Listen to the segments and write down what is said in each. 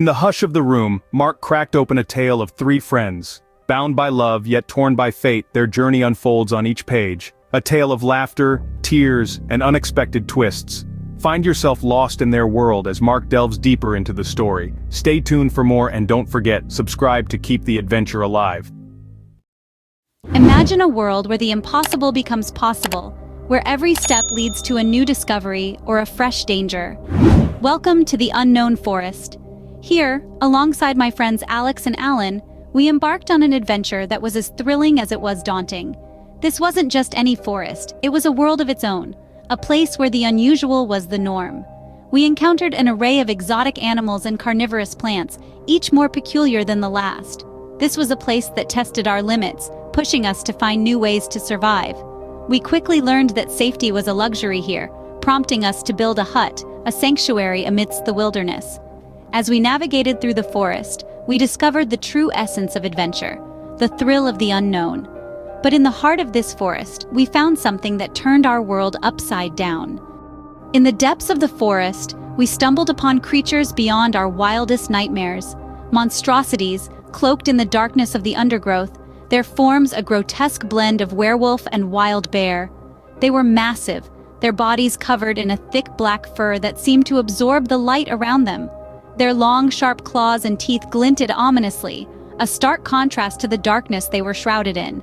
In the hush of the room, Mark cracked open a tale of three friends. Bound by love, yet torn by fate, their journey unfolds on each page. A tale of laughter, tears, and unexpected twists. Find yourself lost in their world as Mark delves deeper into the story. Stay tuned for more and don't forget, subscribe to keep the adventure alive. Imagine a world where the impossible becomes possible, where every step leads to a new discovery or a fresh danger. Welcome to the unknown forest. Here, alongside my friends Alex and Alan, we embarked on an adventure that was as thrilling as it was daunting. This wasn't just any forest, it was a world of its own, a place where the unusual was the norm. We encountered an array of exotic animals and carnivorous plants, each more peculiar than the last. This was a place that tested our limits, pushing us to find new ways to survive. We quickly learned that safety was a luxury here, prompting us to build a hut, a sanctuary amidst the wilderness. As we navigated through the forest, we discovered the true essence of adventure, the thrill of the unknown. But in the heart of this forest, we found something that turned our world upside down. In the depths of the forest, we stumbled upon creatures beyond our wildest nightmares. Monstrosities, cloaked in the darkness of the undergrowth, their forms a grotesque blend of werewolf and wild bear. They were massive, their bodies covered in a thick black fur that seemed to absorb the light around them. Their long, sharp claws and teeth glinted ominously, a stark contrast to the darkness they were shrouded in.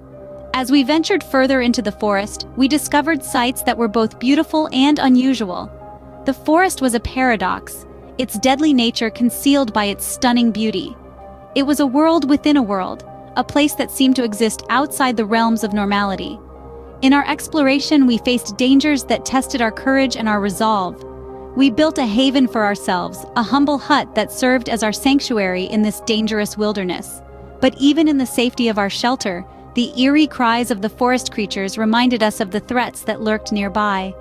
As we ventured further into the forest, we discovered sights that were both beautiful and unusual. The forest was a paradox, its deadly nature concealed by its stunning beauty. It was a world within a world, a place that seemed to exist outside the realms of normality. In our exploration, we faced dangers that tested our courage and our resolve. We built a haven for ourselves, a humble hut that served as our sanctuary in this dangerous wilderness. But even in the safety of our shelter, the eerie cries of the forest creatures reminded us of the threats that lurked nearby.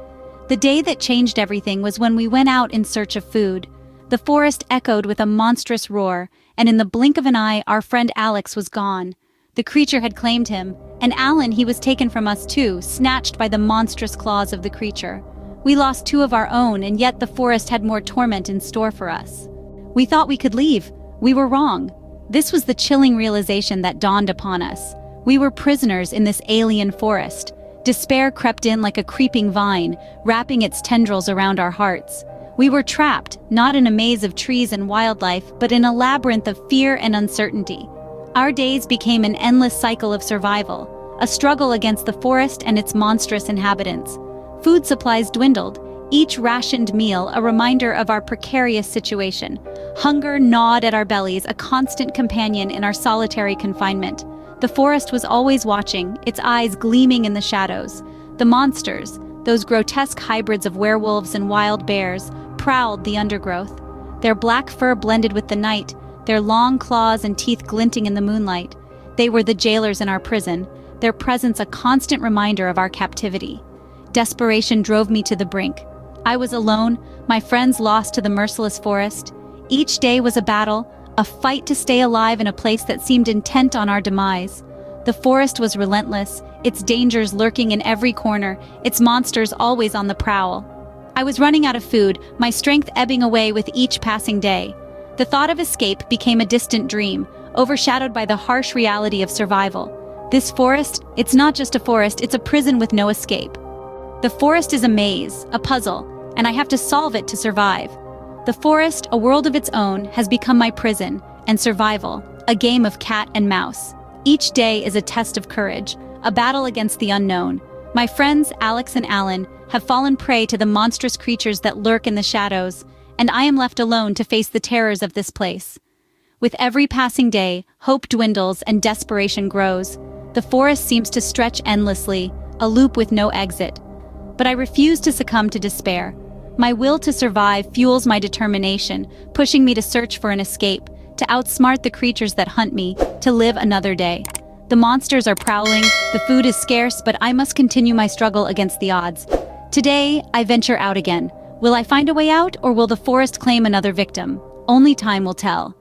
The day that changed everything was when we went out in search of food. The forest echoed with a monstrous roar, and in the blink of an eye, our friend Alex was gone. The creature had claimed him, and Alan, he was taken from us too, snatched by the monstrous claws of the creature. We lost two of our own, and yet the forest had more torment in store for us. We thought we could leave. We were wrong. This was the chilling realization that dawned upon us. We were prisoners in this alien forest. Despair crept in like a creeping vine, wrapping its tendrils around our hearts. We were trapped, not in a maze of trees and wildlife, but in a labyrinth of fear and uncertainty. Our days became an endless cycle of survival, a struggle against the forest and its monstrous inhabitants. Food supplies dwindled, each rationed meal a reminder of our precarious situation. Hunger gnawed at our bellies, a constant companion in our solitary confinement. The forest was always watching, its eyes gleaming in the shadows. The monsters, those grotesque hybrids of werewolves and wild bears, prowled the undergrowth. Their black fur blended with the night, their long claws and teeth glinting in the moonlight. They were the jailers in our prison, their presence a constant reminder of our captivity. Desperation drove me to the brink. I was alone, my friends lost to the merciless forest. Each day was a battle, a fight to stay alive in a place that seemed intent on our demise. The forest was relentless, its dangers lurking in every corner, its monsters always on the prowl. I was running out of food, my strength ebbing away with each passing day. The thought of escape became a distant dream, overshadowed by the harsh reality of survival. This forest, it's not just a forest, it's a prison with no escape. The forest is a maze, a puzzle, and I have to solve it to survive. The forest, a world of its own, has become my prison, and survival, a game of cat and mouse. Each day is a test of courage, a battle against the unknown. My friends, Alex and Alan, have fallen prey to the monstrous creatures that lurk in the shadows, and I am left alone to face the terrors of this place. With every passing day, hope dwindles and desperation grows. The forest seems to stretch endlessly, a loop with no exit. But I refuse to succumb to despair. My will to survive fuels my determination, pushing me to search for an escape, to outsmart the creatures that hunt me, to live another day. The monsters are prowling, the food is scarce, but I must continue my struggle against the odds. Today, I venture out again. Will I find a way out, or will the forest claim another victim? Only time will tell.